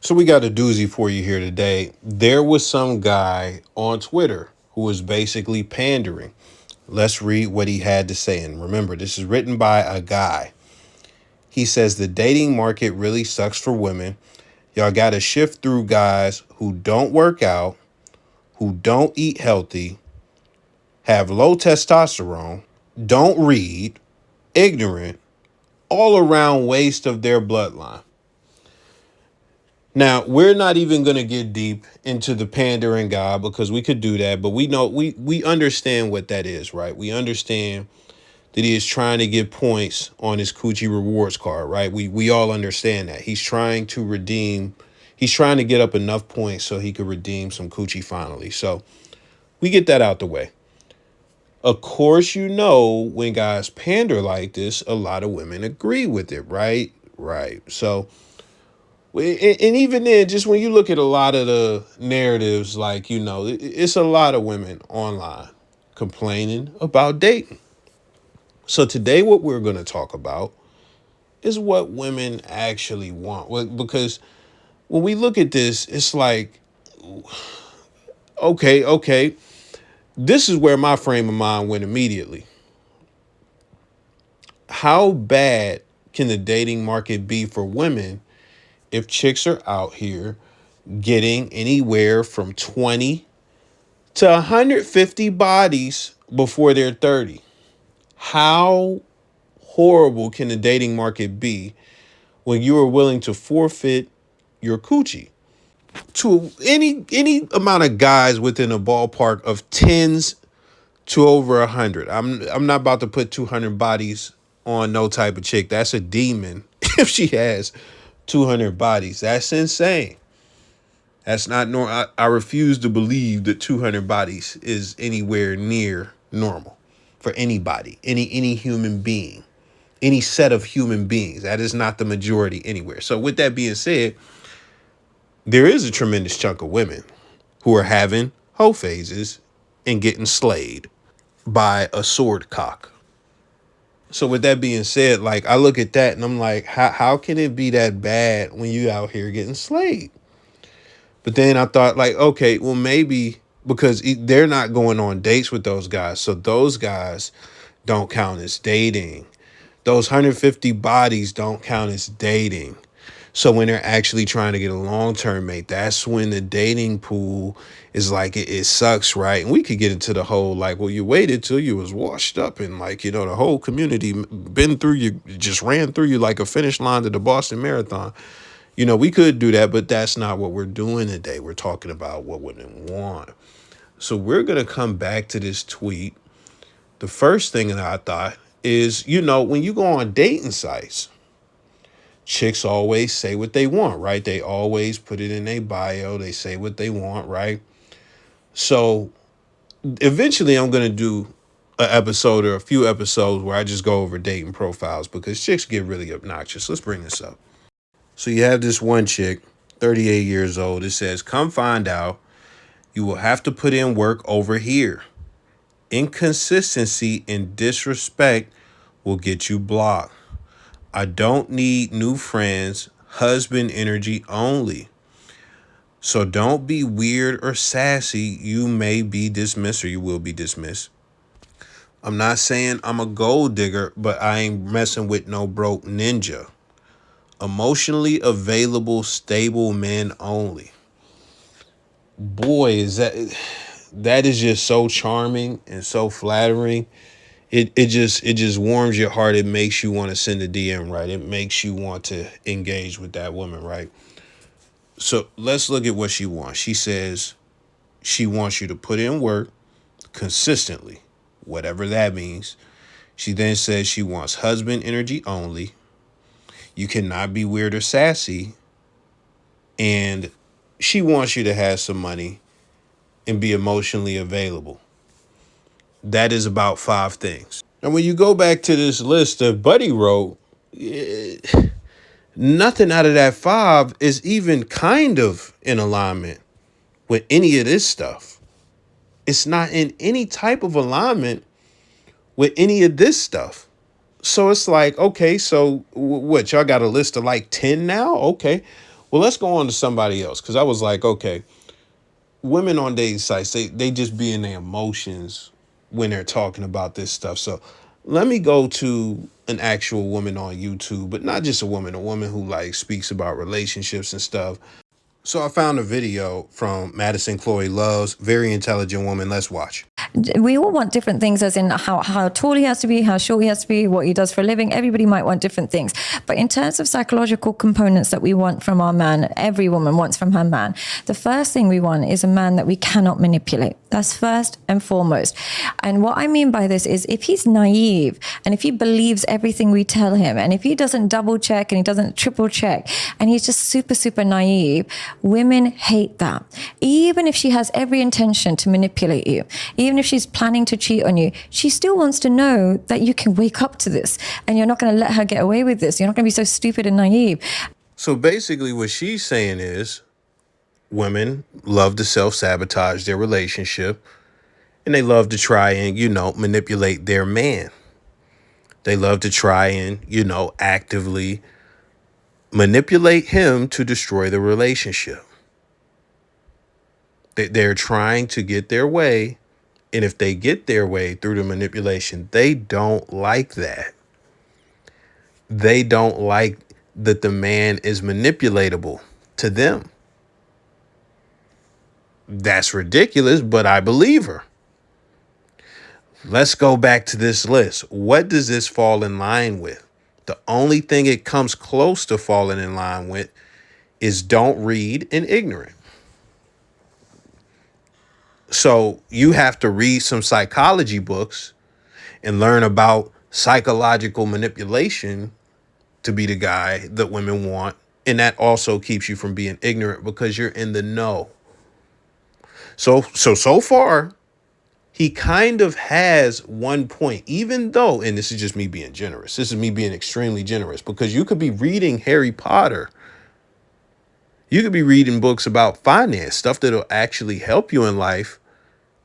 So we got a doozy for you here today. There was some guy on Twitter who was basically pandering. Let's read what he had to say. And remember, this is written by a guy. He says the dating market really sucks for women. Y'all got to shift through guys who don't work out, who don't eat healthy, have low testosterone, don't read, ignorant, all around waste of their bloodline. Now, we're not even going to get deep into the pandering guy because we could do that, but we know we understand what that is, right? We understand that he is trying to get points on his Coochie rewards card, right? We all understand that. He's trying to get up enough points so he could redeem some Coochie finally. So, we get that out the way. Of course, when guys pander like this, a lot of women agree with it, right? Right. So, and even then, just when you look at a lot of the narratives, like, it's a lot of women online complaining about dating. So today, what we're going to talk about is what women actually want. Because when we look at this, it's like, okay, this is where my frame of mind went immediately. How bad can the dating market be for women if chicks are out here getting anywhere from 20 to 150 bodies before they're 30? How horrible can the dating market be when you are willing to forfeit your coochie to any amount of guys within a ballpark of tens to over 100? I'm not about to put 200 bodies on no type of chick. That's a demon. If she has 200 bodies, that's insane. That's not normal. I refuse to believe that 200 bodies is anywhere near normal for anybody, any human being, any set of human beings. That is not the majority anywhere. So with that being said, there is a tremendous chunk of women who are having hoe phases and getting slayed by a sword cock. So with that being said, like, I look at that and I'm like, how can it be that bad when you out here getting slayed? But then I thought, like, okay, well, maybe because they're not going on dates with those guys. So those guys don't count as dating. Those 150 bodies don't count as dating. So when they're actually trying to get a long-term mate, that's when the dating pool is like, it sucks, right? And we could get into the whole, like, well, you waited till you was washed up and, like, the whole community been through you, just ran through you like a finish line to the Boston Marathon. We could do that, but that's not what we're doing today. We're talking about what women want. So we're going to come back to this tweet. The first thing that I thought is, when you go on dating sites, chicks always say what they want, right? They always put it in their bio. They say what they want, right? So eventually I'm going to do an episode or a few episodes where I just go over dating profiles because chicks get really obnoxious. Let's bring this up. So you have this one chick, 38 years old. It says, come find out. You will have to put in work over here. Inconsistency and disrespect will get you blocked. I don't need new friends. Husband energy only. So don't be weird or sassy. You may be dismissed or you will be dismissed. I'm not saying I'm a gold digger, but I ain't messing with no broke ninja. Emotionally available, stable men only. Boy, that is just so charming and so flattering. It just warms your heart. It makes you want to send a DM, right? It makes you want to engage with that woman, right? So let's look at what she wants. She says she wants you to put in work consistently, whatever that means. She then says she wants husband energy only. You cannot be weird or sassy. And she wants you to have some money and be emotionally available. That is about 5 things. And when you go back to this list that Buddy wrote, nothing out of that 5 is even kind of in alignment with any of this stuff. It's not in any type of alignment with any of this stuff. So it's like, okay, so what? Y'all got a list of like 10 now? Okay. Well, let's go on to somebody else, because I was like, okay, women on dating sites, they just be in their emotions when they're talking about this stuff. So let me go to an actual woman on YouTube, but not just a woman who like speaks about relationships and stuff. So I found a video from Madison Chloe Loves, very intelligent woman. Let's watch. We all want different things, as in how tall he has to be, how short he has to be, what he does for a living. Everybody might want different things. But in terms of psychological components that we want from our man, every woman wants from her man, the first thing we want is a man that we cannot manipulate. That's first and foremost. And what I mean by this is, if he's naive and if he believes everything we tell him, and if he doesn't double check and he doesn't triple check, and he's just super naive, women hate that. Even if she has every intention to manipulate you, even if she's planning to cheat on you, she still wants to know that you can wake up to this and you're not going to let her get away with this. You're not going to be so stupid and naive. So basically what she's saying is women love to self-sabotage their relationship, and they love to try and, manipulate their man. They love to try and, actively manipulate him to destroy the relationship. They're trying to get their way. And if they get their way through the manipulation, they don't like that. They don't like that the man is manipulatable to them. That's ridiculous, but I believe her. Let's go back to this list. What does this fall in line with? The only thing it comes close to falling in line with is don't read and ignorant. So you have to read some psychology books and learn about psychological manipulation to be the guy that women want. And that also keeps you from being ignorant because you're in the know. So far, he kind of has one point, even though, and this is just me being generous. This is me being extremely generous, because you could be reading Harry Potter. You could be reading books about finance, stuff that'll actually help you in life,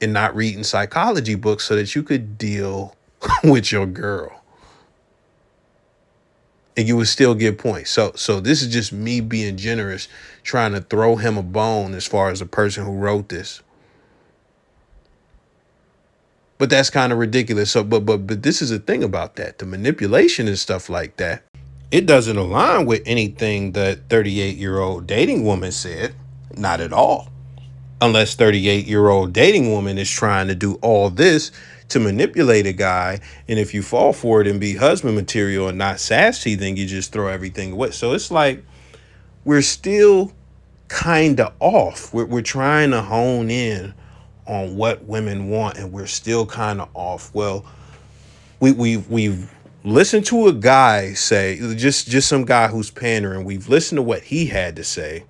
and not reading psychology books so that you could deal with your girl. And you would still get points. So this is just me being generous, trying to throw him a bone as far as the person who wrote this. But that's kind of ridiculous. So, but this is the thing about that. The manipulation and stuff like that, it doesn't align with anything that 38-year-old dating woman said. Not at all. Unless 38-year-old dating woman is trying to do all this to manipulate a guy. And if you fall for it and be husband material and not sassy, then you just throw everything away. So it's like we're still kind of off. We're trying to hone in on what women want, and we're still kind of off. Well, we've listened to a guy say, just some guy who's pandering. We've listened to what he had to say.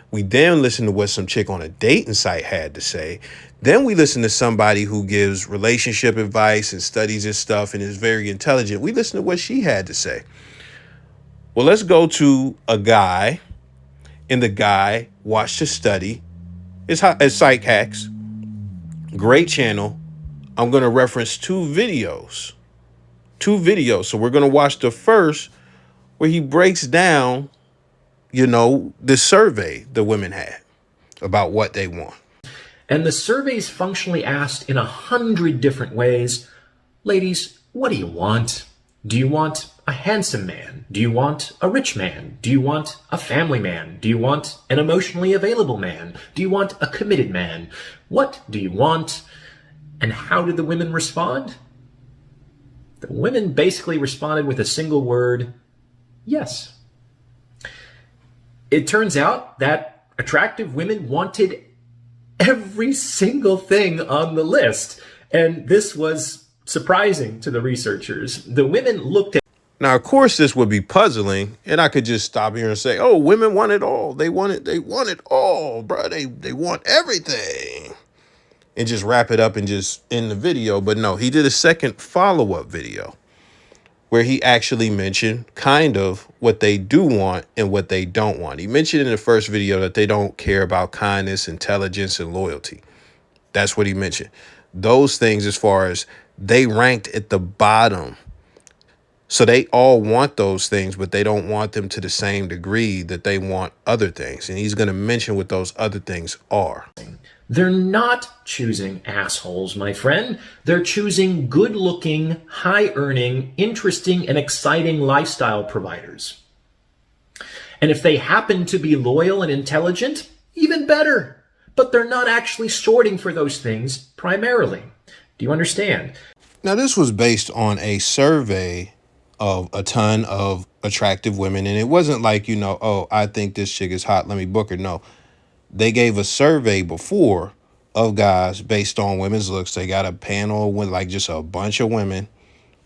We then listen to what some chick on a dating site had to say. Then we listen to somebody who gives relationship advice and studies and stuff and is very intelligent. We listen to what she had to say. Well, let's go to a guy, and the guy watched a study. It's Psych Hacks. Great channel. I'm going to reference two videos. So we're going to watch the first where he breaks down, the survey the women had about what they want. And the survey's functionally asked in 100 different ways. Ladies, what do you want? Do you want a handsome man? Do you want a rich man? Do you want a family man? Do you want an emotionally available man? Do you want a committed man? What do you want? And how did the women respond? The women basically responded with a single word: yes. It turns out that attractive women wanted every single thing on the list. And this was surprising to the researchers. The women looked at... Now, of course, this would be puzzling, and I could just stop here and say, oh, women want it all. They want it all, bro. They want everything. And just wrap it up and just end the video. But no, he did a second follow-up video where he actually mentioned kind of what they do want and what they don't want. He mentioned in the first video that they don't care about kindness, intelligence, and loyalty. That's what he mentioned. Those things, as far as they ranked at the bottom So they all want those things, but they don't want them to the same degree that they want other things. And he's going to mention what those other things are. They're not choosing assholes, my friend. They're choosing good-looking, high-earning, interesting, and exciting lifestyle providers. And if they happen to be loyal and intelligent, even better. But they're not actually sorting for those things primarily. Do you understand? Now, this was based on a survey of a ton of attractive women. And it wasn't like, oh, I think this chick is hot, let me book her. No, they gave a survey before of guys based on women's looks. They got a panel with like just a bunch of women,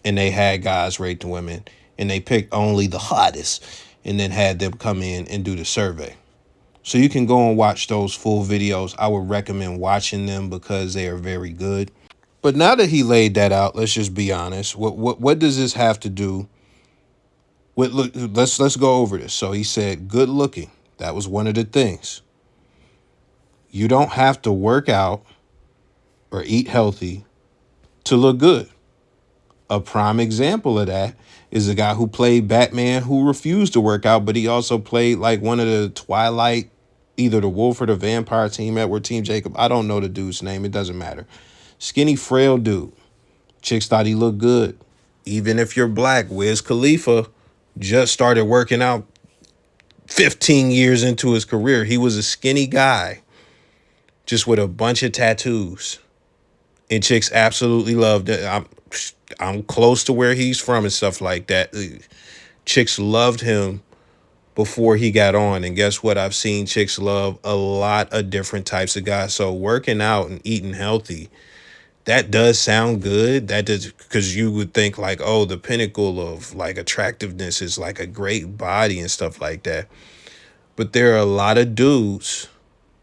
and they had guys rate the women, and they picked only the hottest and then had them come in and do the survey. So you can go and watch those full videos. I would recommend watching them because they are very good. But now that he laid that out, let's just be honest. What does this have to do with look? Let's go over this. So he said good looking. That was one of the things. You don't have to work out or eat healthy to look good. A prime example of that is the guy who played Batman who refused to work out, but he also played like one of the Twilight, either the Wolf or the Vampire Team, Edward Team Jacob. I don't know the dude's name. It doesn't matter. Skinny, frail dude. Chicks thought he looked good. Even if you're black, Wiz Khalifa just started working out 15 years into his career. He was a skinny guy, just with a bunch of tattoos. And chicks absolutely loved it. I'm close to where he's from and stuff like that. Chicks loved him before he got on. And guess what? I've seen chicks love a lot of different types of guys. So working out and eating healthy, that does sound good. That does, because you would think like, oh, the pinnacle of like attractiveness is like a great body and stuff like that. But there are a lot of dudes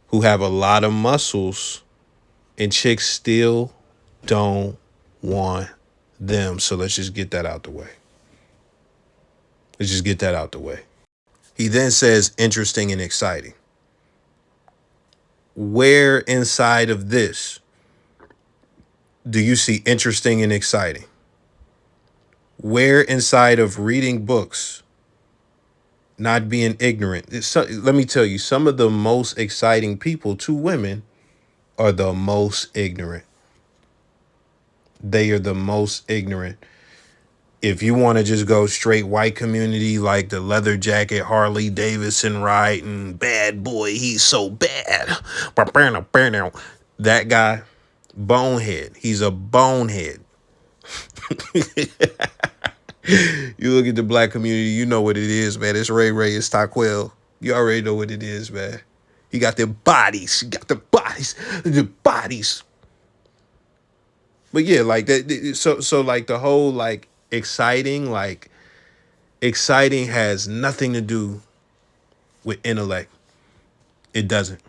who have a lot of muscles and chicks still don't want them. So let's just get that out the way. Let's just get that out the way. He then says interesting and exciting. Where inside of this do you see interesting and exciting? Where inside of reading books, not being ignorant? Let me tell you, some of the most exciting people to women are the most ignorant. They are the most ignorant. If you want to just go straight white community, like the leather jacket, Harley Davidson riding, bad boy, he's so bad. That guy, bonehead. He's a bonehead. You look at the black community, you know what it is, man. It's Ray Ray, it's Taquel. You already know what it is, man. He got the bodies. He got the bodies. The bodies. But yeah, like that. So like the whole like exciting has nothing to do with intellect. It doesn't.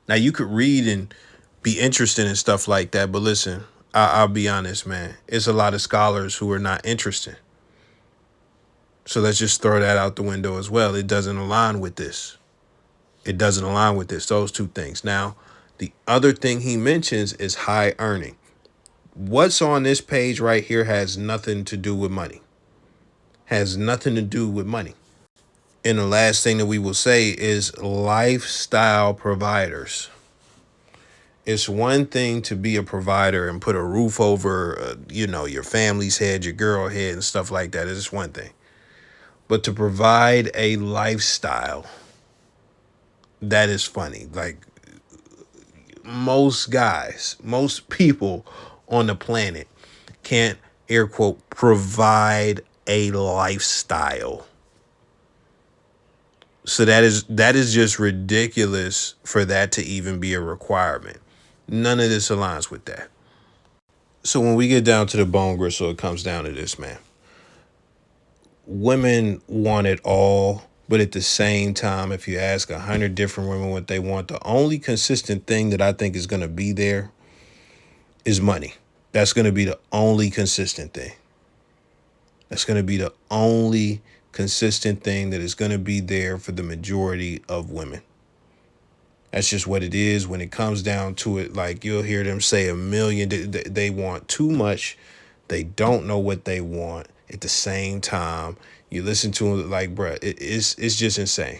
Now you could read and be interested in stuff like that, but listen, I'll be honest, man. It's a lot of scholars who are not interested. So let's just throw that out the window as well. It doesn't align with this. It doesn't align with this. Those two things. Now, the other thing he mentions is high earning. What's on this page right here has nothing to do with money. Has nothing to do with money. And the last thing that we will say is lifestyle providers. It's one thing to be a provider and put a roof over, your family's head, your girl head and stuff like that. It's one thing. But to provide a lifestyle, that is funny. Like most guys, most people on the planet can't, air quote, provide a lifestyle. So that is just ridiculous for that to even be a requirement. None of this aligns with that. So when we get down to the bone gristle, it comes down to this, man. Women want it all, but at the same time, if you ask 100 different women what they want, the only consistent thing that I think is going to be there is money. That's going to be the only consistent thing. That's going to be the only consistent thing that is going to be there for the majority of women. That's just what it is. When it comes down to it, like you'll hear them say a million, they want too much. They don't know what they want. at the same time. You listen to it like, bruh, it's just insane.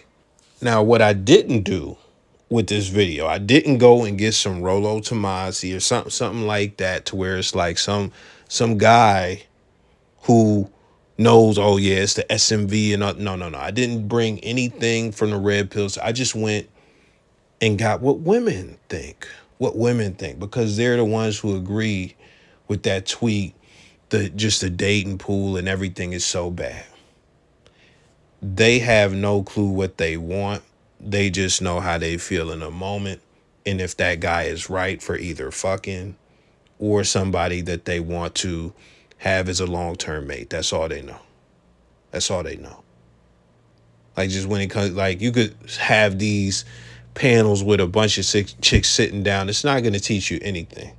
Now, what I didn't do with this video, I didn't go and get some Rolo Tomasi or something like that, to where it's like some guy who knows, oh yeah, it's the SMV and no. I didn't bring anything from the red pills. I just went and got what women think. Because they're the ones who agree with that tweet, just the dating pool and everything is so bad. They have no clue what they want. They just know how they feel in a moment. And if that guy is right for either fucking or somebody that they want to have as a long-term mate, that's all they know. That's all they know. Like, just when it comes, like, you could have these panels with a bunch of chicks sitting down. It's not going to teach you anything.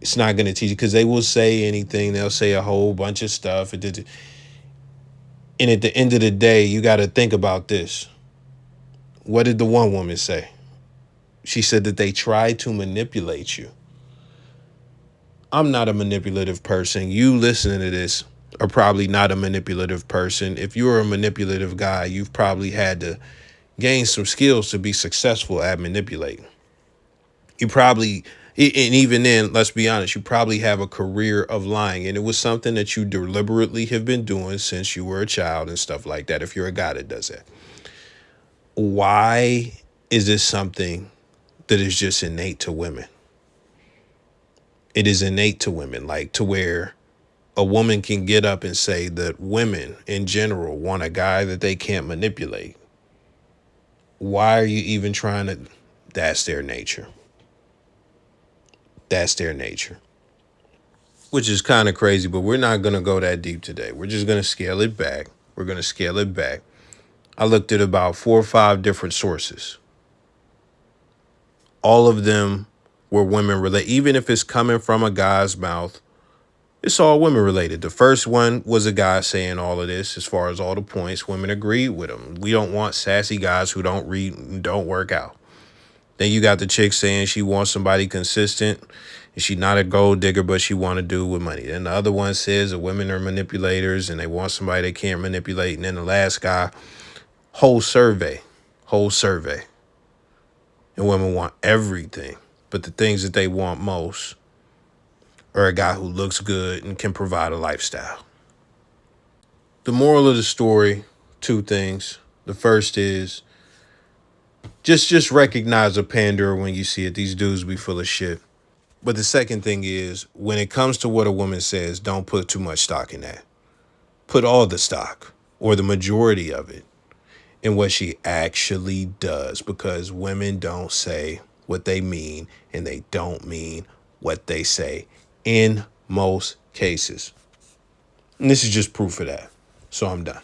It's not going to teach you, because they will say anything. They'll say a whole bunch of stuff. And at the end of the day, you got to think about this. What did the one woman say? She said that they tried to manipulate you. I'm not a manipulative person. You listening to this are probably not a manipulative person. If you're a manipulative guy, you've probably had to gain some skills to be successful at manipulating. You probably, and even then, let's be honest, you probably have a career of lying, and it was something that you deliberately have been doing since you were a child and stuff like that, if you're a guy that does that. Why is this something that is just innate to women? It is innate to women, like, to where a woman can get up and say that women in general want a guy that they can't manipulate. Why are you even trying to? That's their nature. That's their nature. Which is kind of crazy, but we're not going to go that deep today. We're just going to scale it back. I looked at about 4 or 5 different sources. All of them were women related. Even if it's coming from a guy's mouth, it's all women related. The first one was a guy saying all of this as far as all the points. Women agreed with him. We don't want sassy guys who don't read and don't work out. Then you got the chick saying she wants somebody consistent. And she's not a gold digger, but she want to do with money. Then the other one says that women are manipulators and they want somebody they can't manipulate. And then the last guy, whole survey. And women want everything. But the things that they want most are a guy who looks good and can provide a lifestyle. The moral of the story, 2 things. The first is just recognize a panderer when you see it. These dudes be full of shit. But the second thing is, when it comes to what a woman says, don't put too much stock in that. Put all the stock, or the majority of it, in what she actually does, because women don't say what they mean, and they don't mean what they say in most cases. And this is just proof of that. So I'm done.